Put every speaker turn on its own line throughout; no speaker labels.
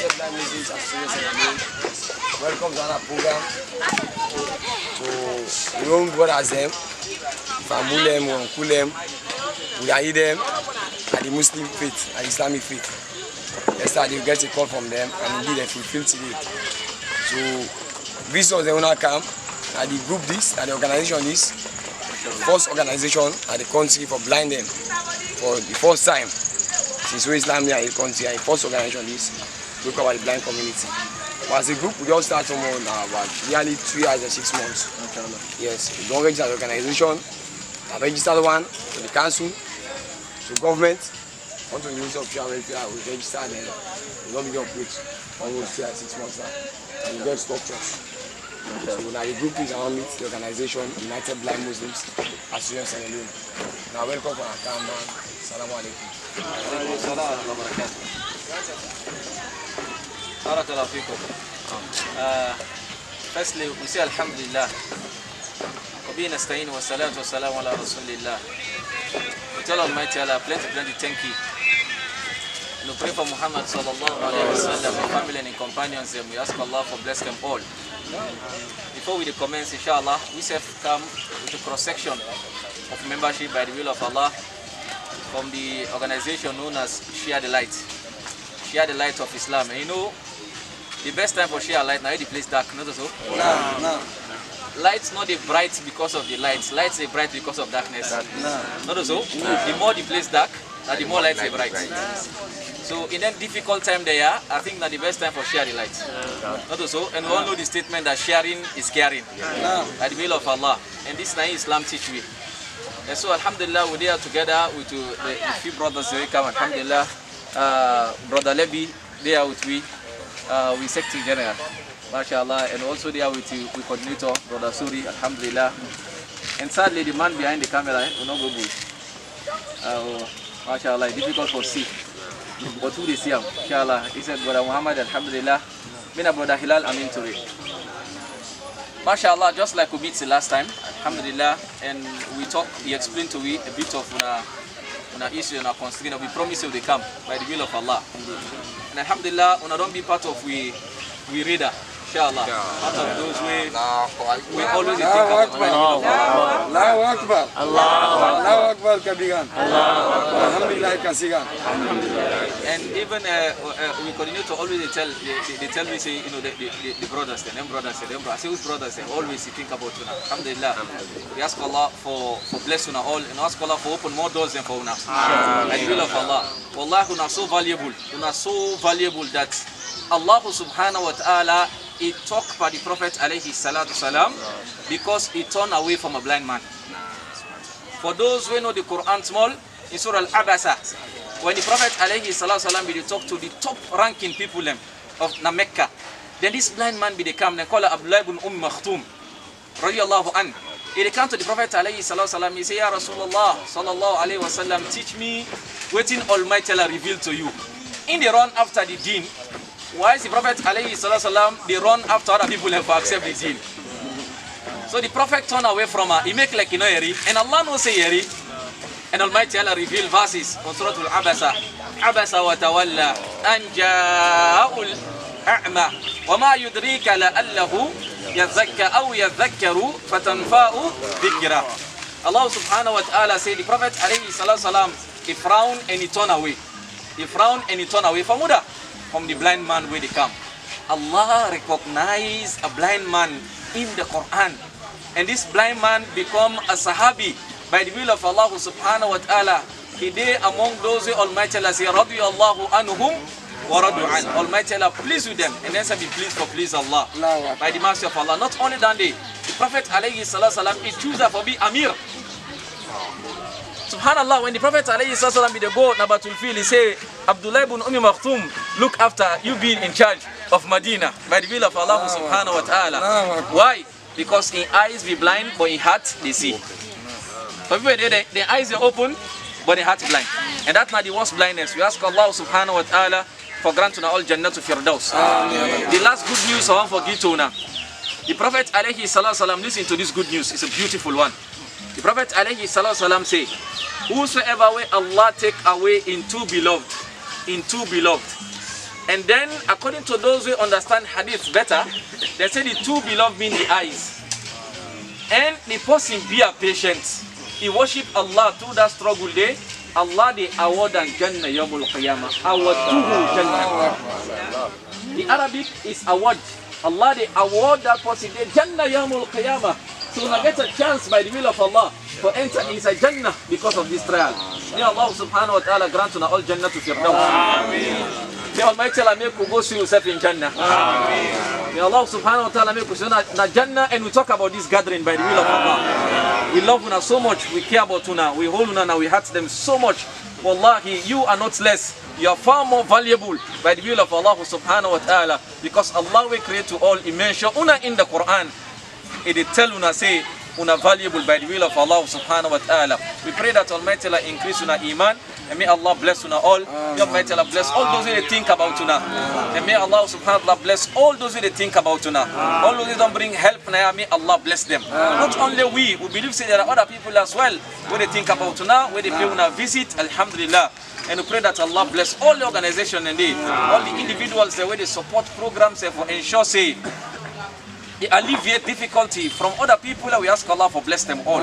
United Blind Muslims Association. Welcome to another program. So we don't go as them, Famulem, we Kulem, we are them, and the Muslim faith, and Islamic faith. Yesterday we get a call from them, and indeed they fulfilled today. So visitors they wanna come, and the group this, and the organization this, first organization at the country for blind them for the first time. Since we Islam here in the country, and the first organization this, look about the blind community. But as a group, we just start from about nearly 3 years and 6 months. Yes, we don't register the organization. I've registered one to the council, to government, onto the Ministry of Social Welfare. We registered and we don't begin operate almost 3 and 6 months now. And we get structures. So now the group is around it, the organization United Blind Muslims Association alone. Now welcome for our cameraman. Assalamu alaikum.
Firstly, we say Alhamdulillah. We tell Almighty Allah, plenty thank you. We pray for Muhammad sallallahu alaihi wasallam, his family and companions, and we ask Allah for bless them all. Before we commence, inshallah, we have come with a cross-section of membership by the will of Allah from the organization known as Share the Light. Share the Light of Islam. And you know, the best time for share light now the place dark, not so? No. Light's not a bright because of the lights. Light's a bright because of darkness. Not so? The more the place dark, the more lights are bright. So in that difficult time they are, I think that the best time for share the light. Not so? And we all know the statement that sharing is caring. By the will of Allah. And this is Islam teach we. And so alhamdulillah we are together with the few brothers here come, alhamdulillah. Brother Levi, they are with we Secretary General, mashallah, and also they are with coordinator, Brother Suri, alhamdulillah. And sadly, the man behind the camera will not go good. Mashallah, difficult for see. But who they see him, inshallah. He said, Brother Muhammad, alhamdulillah. Mina Brother Hilal, Amin Turi. Mashallah, just like we meet the last time, alhamdulillah, and we talked, he explained to me a bit of our issue and our constraint. We promise you they come by the will of Allah. And alhamdulillah, when I don't be part of we reader, inshallah. Part of those we always think about
Allahu Akbar. Allahu Akbar kabiran. Alhamdulillah kasiran.
And even we continue to always they tell me say, you know, the brothers, them brothers, I say whose brothers, always you think about you now. Alhamdulillah. We ask Allah for blessing all and ask Allah for open more doors than for us. By the will of Allah. Wallahi, we are so valuable. We are so valuable that Allah subhanahu wa ta'ala, he talked by the Prophet alayhi salatu salam because he turned away from a blind man. For those who know the Quran small, in Surah Al-Abasa, when the Prophet alayhi salatu salam be talk to the top ranking people of Mecca, then this blind man be come, they call Abdullah ibn Maktoum, radiyallahu an. He come to the Prophet alayhi salatu salam, he say, Ya Rasulullah sallallahu alayhi wa sallam, teach me waiting Almighty Allah reveal to you. In the run after the deen, why is the Prophet alayhi salam they run after other people and for accept the deen? So the Prophet turned away from her, he make like you know Yeri, and Allah knows say Yeri, and Almighty Allah reveal verses on Surah Al-Abasa. Abasa wa tawalla an ja'ul a'ma wa ma yudrika la'allahu yazakka aw yadhakkaru fatanfa'u dhikra. Allah subhanahu wa ta'ala say the Prophet alayhi salam he frowned and he turned away. He frowned and he turned away from Muda. From the blind man where they come. Allah recognized a blind man in the Quran. And this blind man become a Sahabi by the will of Allah subhanahu wa ta'ala. He did among those who Almighty Allah say, Radiyallahu anhum wa radu an. Almighty Allah pleased with them. And then say, be pleased for please Allah. By the mercy of Allah. Not only that day, the Prophet alayhi salam, he chose her for be Amir. Subhanallah, when the Prophet ﷺ be the go Nabatul Fil, he say, Abdullah ibn Maktoum, look after you being in charge of Medina by the will of Allah subhanahu wa ta'ala. Why? Because in eyes be blind, but in heart they see. So people their eyes are open, but their heart blind. And that's not the worst blindness. We ask Allah subhanahu wa ta'ala for granting all Jannah to Firdaus. The last good news I want to give to now. The Prophet ﷺ, listen to this good news. It's a beautiful one. The Prophet ﷺ say, whosoever way Allah take away in two beloved, And then, according to those who understand hadith better, they say the two beloved mean the eyes. And the person be a patient. He worship Allah through that struggle day. Allah the award and Jannah Yawmul Qiyamah. Awaduhu Jannah. The Arabic is award. Allah the award that person the Jannah Yawmul Qiyamah. So when I get a chance by the will of Allah to enter inside Jannah because of this trial. May Allah subhanahu wa ta'ala grant to all Jannah to Firdaus. Amen. May Almighty Allah make you go see yourself in Jannah. Amen. May Allah subhanahu wa ta'ala make you see na Jannah, and we talk about this gathering by the will of Allah. We love Una so much, we care about Una, we hold Una, we hurt them so much. Wallahi, you are not less. You are far more valuable by the will of Allah subhanahu wa ta'ala, because Allah will create to all. He mentioned Una in the Quran. It tell Una say Una valuable by the will of Allah subhanahu wa ta'ala. We pray that Almighty Allah increase Una iman, and may Allah bless Una all. May Almighty Allah bless all those who think about Una, and may Allah subhanahu wa ta'ala bless all those who think about Una. All those who don't bring help now, may Allah bless them. Not only we believe say there are other people as well where they think about Una, where they pay Una visit, alhamdulillah. And we pray that Allah bless all the organizations and all the individuals where they support programs for ensure say they alleviate difficulty from other people. We ask Allah for bless them all.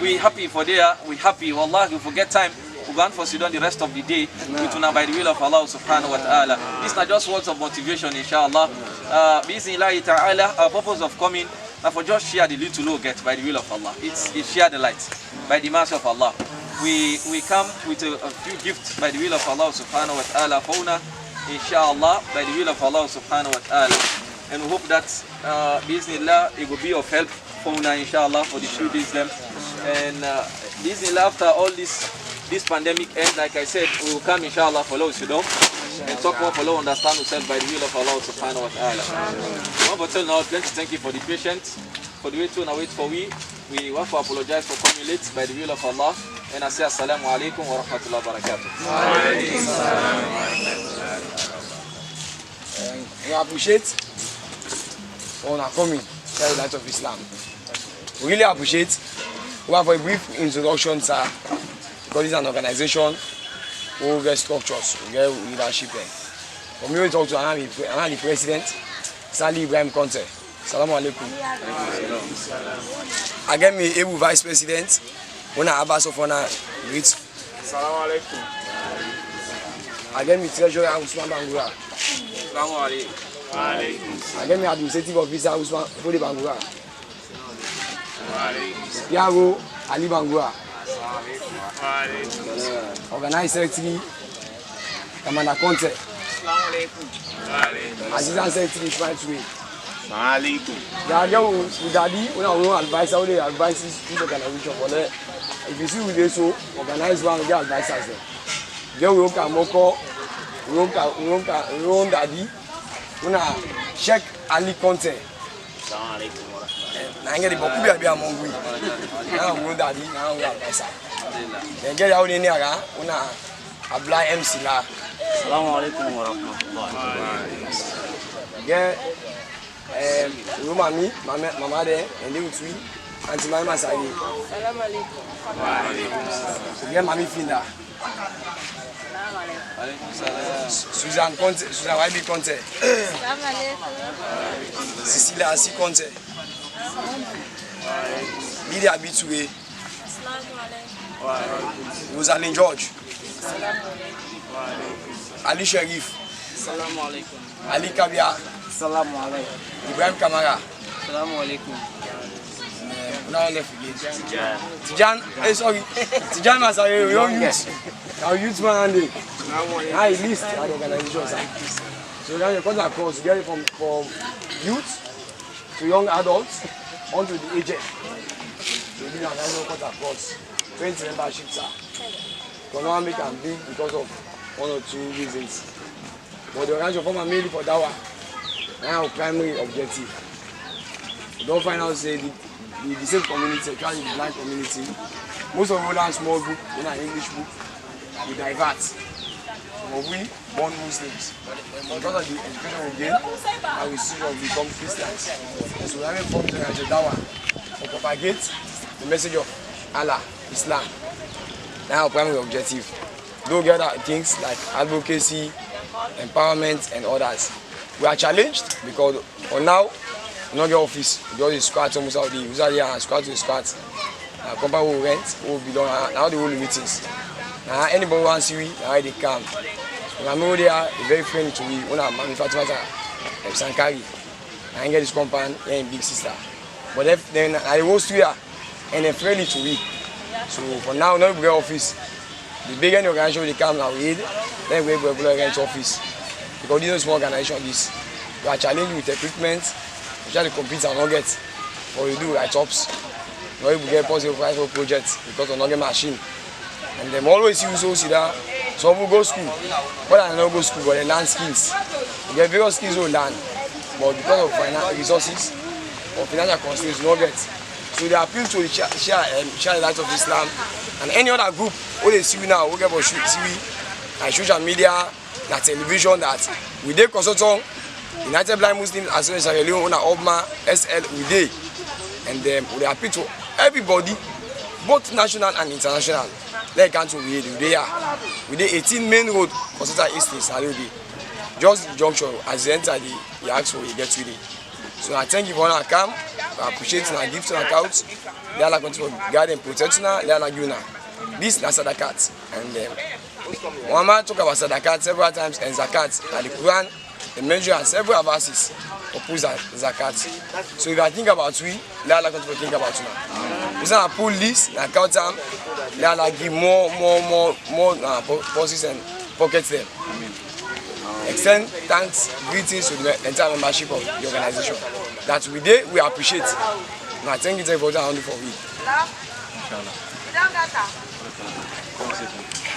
We happy for there. We happy. Wallah, if we get time, we go on for Sudan the rest of the day. We tuna by the will of Allah subhanahu wa ta'ala. These are just words of motivation, inshallah. Bismillah ta'ala. Our purpose of coming now for just share the little we get by the will of Allah. It's share the light by the mercy of Allah. We come with a few gifts by the will of Allah subhanahu wa ta'ala for una, inshallah, by the will of Allah subhanahu wa ta'ala. And we hope that Bismillah, it will be of help for una, inshallah, for the few days them. And Bismillah, after all this pandemic ends, like I said, we will come inshallah for Law Sudan and talk more for Law, understand ourselves by the will of Allah subhanahu wa ta'ala. But till now, plenty thank you for the patience, for the wait to and wait for we. We want to apologize for coming late by the will of Allah. And I say assalamu alaikum wa rahmatullahi wa barakatuh.
We appreciate for coming to the light of Islam. We really appreciate. We have a brief introduction, sir, because it's an organization who get structures, we get leadership. For me, we talk to the president, Sali Ibrahim Conte. Assalamu alaikum. Again, me able vice president. Una Abbas of Honor, greet.
Assalamu alaikum.
Again, me treasurer Usman Bangura.
Assalamu alaikum.
Again, me administrative officer Usman Fode Bangura. Piaro Ali Bangura. Organized secretary Commander Conte.
Assalamu alaikum.
Assistant secretary Ismail Toure.
Assalamu alaikum.
Daddy, una advisor, we advise this organization for that. If you see we dey so organize one, we get advisors there. Then we can moko, we own daddy. Una check Ali Conte.
Assalamu alaikum wa rahmatullahi.
Na ngeri boku bi abi among we. Na we own daddy, na we advisor. Then get out in here, una apply MC la.
Assalamu alaikum wa rahmatullahi.
Get mama there, and they will tweet. Auntie Mama Sagi.
Assalamu alaikum.
Wa alaikum.
Get Mami Finda.
Assalamu alaikum.
Susan Conte, Susan YB Conte.
Assalamu alaikum.
Cecilia Asi Conte. Lydia Abitue.
Assalamu alaikum.
Rosalind George.
Assalamu alaikum.
Ali Sharif.
Assalamu alaikum.
Ali Kabia.
Assalamu alaikum.
Ibrahim Kamara.
Assalamu alaikum.
Now left again. Tijan, sorry. Tijan Masari, your youth. Our youth man and I list at organizations. So now you come across, you get it from youth to young adults onto the aged. So these are now cut across 20 memberships. Economic and big because of one or two reasons. But the organization form mainly for that one. Now our primary objective. We don't find out say the disabled community, especially the blind community. Most of us are small group, in an English book, we divert. Some of we born Muslims. Because of the education we gain, and we soon become Christians. So we have formed the Dawa to propagate the message of Allah, Islam. Now our primary objective. Don't get things like advocacy, empowerment and others. We are challenged because for now, we don't get office. We do the squat almost all day. We usually squat to the squat. Company will rent, will be done. Now the whole meetings. Now anybody wants you, now they come. When I'm over there, they're very friendly to me. When I'm manufacturing Sankari, I get this company and big sister. But if, then I was here and they're friendly to me. So for now, now we get office. The bigger the organization they come now with, then we go to against office. Because this is a small organization. This we are challenged with equipment. We try to compete and not get. But we do write-ups. Now we get positive price for projects because we not get machine. And them always use also that some people go school, but I don't go school, but they learn skills. We get various skills we learn, but because of financial resources or financial constraints, we don't get. So they appeal to the share the light of Islam and any other group who they see now, we get for TV, like social media, like television, that we dey consultant, United Blind Muslims Association Sierra Leone, OBMA, SL, we dey, and we appeal to everybody, both national and international. They can't we dey 18 main road, consultant East in Sierra Leone. Just the junction, as they enter the ask for you get to it. So I thank you for our come. I appreciate and I give to our couch. They are continue to guide and protect now. They are giving. This is Sadakat. And Muhammad talk about Sadakat several times and Zakat. And the Quran, the measure several verses oppose Zakat. So if I think about we, they are continue to think about now. We say pull this and count them. They are give more purses and pockets them. Extend thanks, greetings to the entire membership of the organization. That we appreciate. And I thank you for what I do for we.